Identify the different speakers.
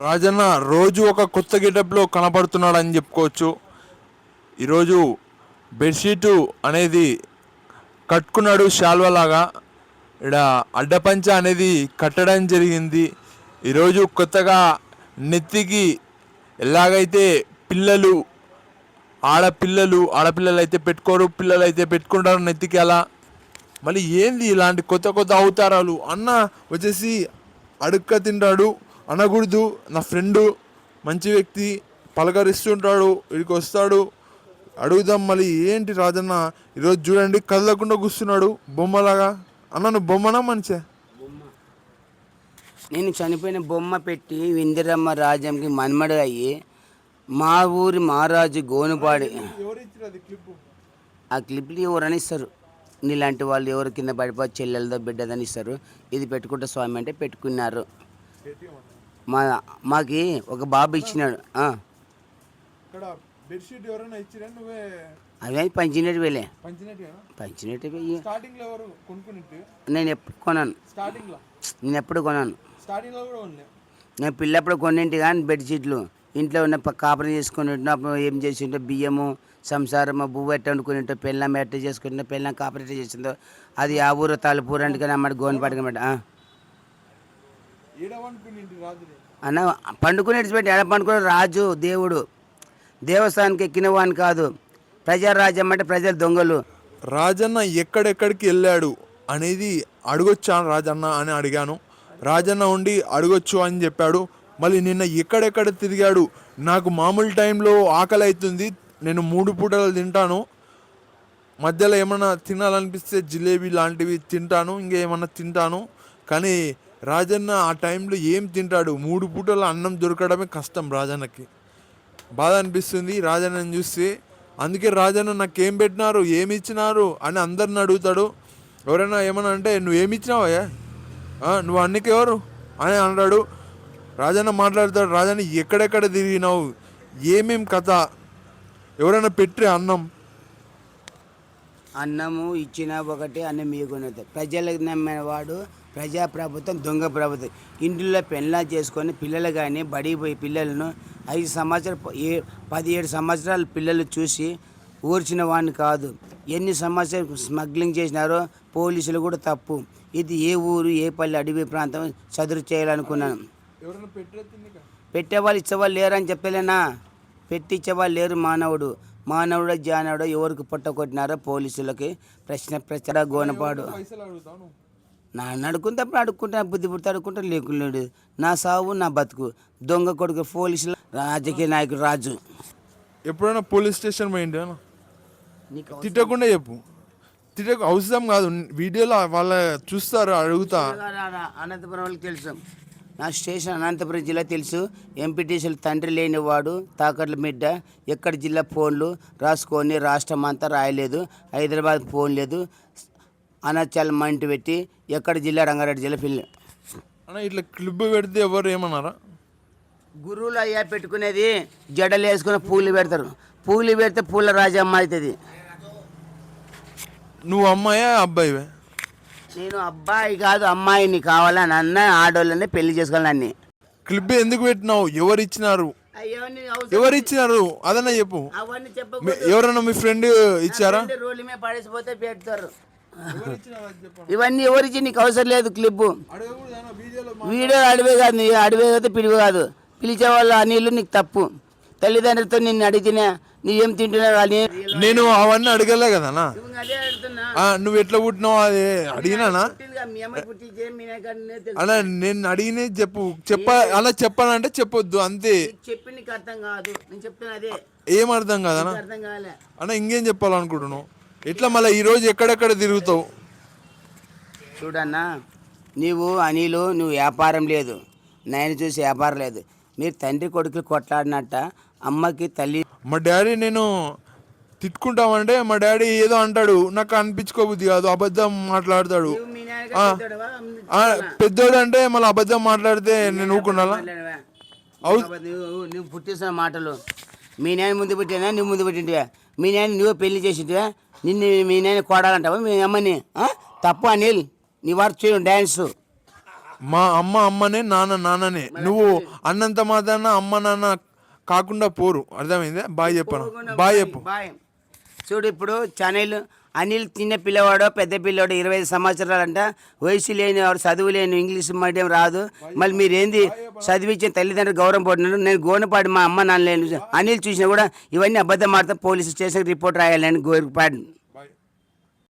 Speaker 1: రాజన్న రోజు ఒక కొత్త గెటప్లో కనపడుతున్నాడు అని చెప్పుకోవచ్చు. ఈరోజు బెడ్షీటు అనేది కట్టుకున్నాడు శాల్వలాగా. ఇక్కడ అడ్డపంచ అనేది కట్టడం జరిగింది. ఈరోజు కొత్తగా నెత్తికి ఎలాగైతే పిల్లలు ఆడపిల్లలు అయితే పెట్టుకోరు, పిల్లలు అయితే పెట్టుకుంటారు నెత్తికి. అలా మళ్ళీ ఏంది ఇలాంటి కొత్త కొత్త అవతారాలు? అన్న వచ్చేసి అడుక్క తింటాడు అనకూడదు. నా ఫ్రెండు మంచి వ్యక్తి, పలకరిస్తుంటాడు, ఇక్కడికి వస్తాడు, అడుగుదాం. మళ్ళీ ఏంటి రాజన్న ఈరోజు చూడండి కదలకుండా కూర్చున్నాడు బొమ్మలాగా. అన్న నువ్వు బొమ్మనా మంచిగా?
Speaker 2: నేను చనిపోయిన బొమ్మ పెట్టి ఇందిరమ్మ రాజ్యంకి మన్మడు అయ్యి మా ఊరి మహారాజు గోనుపాడి ఆ క్లిప్లు ఎవరని ఇస్తారు. నీలాంటి వాళ్ళు ఎవరు కింద పడిపోయి చెల్లెలదో బిడ్డదని ఇస్తారు. ఇది పెట్టుకుంటే స్వామి అంటే పెట్టుకున్నారు. మాకి ఒక బాబు ఇచ్చినాడు. అవే పంచినట్టు వేలే పంచినట్టు వెయ్యి. నేను ఎప్పుడు కొనాను. నేను పిల్లప్పుడు కొన్నింటి కానీ బెడ్షీట్లు ఇంట్లో ఉన్న కాపురం చేసుకుని ఏం చేసి ఉంటే బియ్యము సంసారము బువ్వ ఎట్ట వండుకుని పెళ్ళం ఎట్ట చేసుకుంటే పెళ్ళం కాపురం ఎట్ట చేసిందో అది ఆ ఊరు తలుపూరు అంటే అమ్మడి గోని పట్టుకున్నమాట అన్న పండుకునేటి పెట్టి ఎడ పండుకునే రాజు దేవుడు దేవస్థానానికి ఎక్కిన వాని కాదు. ప్రజారాజ్యం అంటే ప్రజలు దొంగలు.
Speaker 1: రాజన్న ఎక్కడెక్కడికి వెళ్ళాడు అనేది అడగొచ్చాను రాజన్న అని అడిగాను. రాజన్న ఉండి అడగొచ్చు అని చెప్పాడు. మళ్ళీ నిన్న ఎక్కడెక్కడ తిరిగాడు. నాకు మామూలు టైంలో ఆకలి అవుతుంది, నేను 3 పూటలు తింటాను, మధ్యలో ఏమన్నా తినాలనిపిస్తే జిలేబీ లాంటివి తింటాను, ఇంకేమన్నా తింటాను. కానీ రాజన్న ఆ టైంలో ఏం తింటాడు? 3 పూటల అన్నం దొరకడమే కష్టం రాజన్నకి. బాధ అనిపిస్తుంది రాజన్నని చూస్తే. అందుకే రాజన్న నాకేం పెట్టినారు, ఏమి ఇచ్చినారు అని అందరిని అడుగుతాడు. ఎవరైనా ఏమన్నా అంటే నువ్వేమి ఇచ్చినావా, నువ్వు అన్నికి ఎవరు అని అన్నాడు. రాజన్న మాట్లాడతాడు, రాజన్న ఎక్కడెక్కడ తిరిగినావు, ఏమేం కథ, ఎవరైనా పెట్టి
Speaker 2: అన్నము ఇచ్చిన ఒకటి అన్నం ఇవ్వకునేది. ప్రజలకు నమ్మిన వాడు ప్రజాప్రభుత్వం దొంగ ప్రభుత్వం. ఇంట్లో పెళ్ళా చేసుకొని పిల్లలు కానీ బడిపోయి పిల్లలను 5 సంవత్సరాలు 17 సంవత్సరాల పిల్లలు చూసి ఊర్చిన వాడిని కాదు. ఎన్ని సంవత్సరాలు స్మగ్లింగ్ చేసినారో పోలీసులు కూడా తప్పు. ఇది ఏ ఊరు ఏ పల్లె అడవి ప్రాంతం చదురు చేయాలనుకున్నాను. పెట్టేవాళ్ళు ఇచ్చేవాళ్ళు లేరని చెప్పలేనా? పెట్టించేవాళ్ళు లేరు. మానవుడు జానవుడు ఎవరికి పుట్ట కొట్టినారో పోలీసులకి ప్రశ్న గోనపాడు. నన్ను అడుగుకుంటప్పుడు అడుక్కుంటా, బుద్ధి పుడితే అడుక్కుంటా, లేకులేడు. నా సావు నా బతుకు. దొంగ కొడుకు పోలీసులు రాజకీయ నాయకుడు రాజు.
Speaker 1: ఎప్పుడైనా పోలీస్ స్టేషన్ పోయింది తిట్టకుండా చెప్పు. తిట్టకు అవసరం కాదు, వీడియోలో వాళ్ళ చూస్తారు, అడుగుతా.
Speaker 2: అనంతపురం వాళ్ళకి తెలుసు. నా స్టేషన్ అనంతపురం జిల్లా తెలుసు. ఎంపీటీసీలు తండ్రి లేనివాడు తాకట్ల మిడ్డ. ఎక్కడ జిల్లా ఫోన్లు రాసుకొని రాష్ట్రం అంతా రాయలేదు. హైదరాబాద్ ఫోన్ లేదు. అనచాల మంటి పెట్టి ఎక్కడ జిల్లా రంగారెడ్డి జిల్లా పిల్లి
Speaker 1: అన్న ఇట్లా క్లిప్ పెడితే ఎవరు ఏమన్నారా?
Speaker 2: గురువులు అయ్యా పెట్టుకునేది జడలు వేసుకుని పూలు పెడతారు. పూలు పెడితే పూల రాజమ్మ అవుతుంది.
Speaker 1: నువ్వు అమ్మాయా అబ్బాయివే?
Speaker 2: నేను అబ్బాయి కాదు అమ్మాయిని కావాలని అన్న ఆడోళ్ళని పెళ్లి చేసుకోవాలని.
Speaker 1: క్లిప్ ఎందుకు పెట్టినావు? ఎవరు ఇచ్చినారు? అదన్నా చెప్పు.
Speaker 2: అవన్నీ చెప్పు.
Speaker 1: ఎవరన్నా మీ ఫ్రెండ్ ఇచ్చారా?
Speaker 2: రోడ్ల మీద పడేసిపోతే పెడతారు. ఇవన్నీ ఎవరిచ్చి నీకు అవసరం లేదు. క్లిప్ వీడియో అడివే కాదు, అడివే కాదు పిడివే కాదు. పిలిచేవాళ్ళు అనిలు నీకు తప్పు. తల్లిదండ్రులతో నిన్ను అడిగినా నువ్వేం తింటున్నావు అని
Speaker 1: నేను అవన్నీ అడగలే కదా. నువ్వు ఎట్లా పుట్టినావు అది అడిగినానా? అలా నేను అడిగిన అలా చెప్పాలంటే చెప్పొద్దు అంతే.
Speaker 2: చెప్పి నీకు అర్థం కాదు, నేను చెప్తున్నా అదే.
Speaker 1: ఏం అర్థం కాదనా అన్న? ఇంకేం చెప్పాలనుకుంటున్నావు? ఎట్లా మళ్ళీ ఈరోజు ఎక్కడెక్కడ తిరుగుతావు?
Speaker 2: చూడన్నా, నువ్వు వ్యాపారం లేదు, నేను చూసి వ్యాపారం లేదు. మీరు తండ్రి కొడుకులు కొట్లాడినట్ట అమ్మకి తల్లి.
Speaker 1: మా డాడీ నేను తిట్టుకుంటామంటే మా డాడీ ఏదో అంటాడు, నాకు అనిపించుకోబుద్ది కాదు, అబద్ధం మాట్లాడతాడు. పెద్దోడు అంటే మళ్ళీ అబద్ధం మాట్లాడితే నేను ఊరుకున్నాలా?
Speaker 2: నువ్వు పుట్టిస్తున్న మాటలు మీ నాయన ముందు పుట్టినా నువ్వు ముందు పుట్టింటివా? మీ నాయన నువ్వే పెళ్లి చేసింటివా? నిన్ను మీ నాయన కొడాలంటావా మీ అమ్మని? తప్పు అనిల్, నీ వారు చేయను డ్యాన్సు.
Speaker 1: మా అమ్మ అమ్మనే, నాన్న నాన్ననే. నువ్వు అన్నంత మాత్రాన అమ్మ నాన్న కాకుండా పోరు. అర్థమైందా? బాయ్ చెప్పను. బాయ్ చెప్పు.
Speaker 2: బాయ్. చూడు ఇప్పుడు ఛానల్ అనిల్ చిన్న పిల్లవాడు పెద్ద పిల్లవాడు 25 సంవత్సరాలంట, వయసు లేని వాడు, చదువు లేని, ఇంగ్లీష్ మీడియం రాదు. మళ్ళీ మీరేంది చదివించిన తల్లిదండ్రులు గౌరవం పడినారు. నేను గోనపాడు మా అమ్మ నాన్న లేను అనిల్ చూసినా కూడా ఇవన్నీ అబద్ధం ఆడతా పోలీసు స్టేషన్కి రిపోర్ట్ రాయాలని గోనపాడు.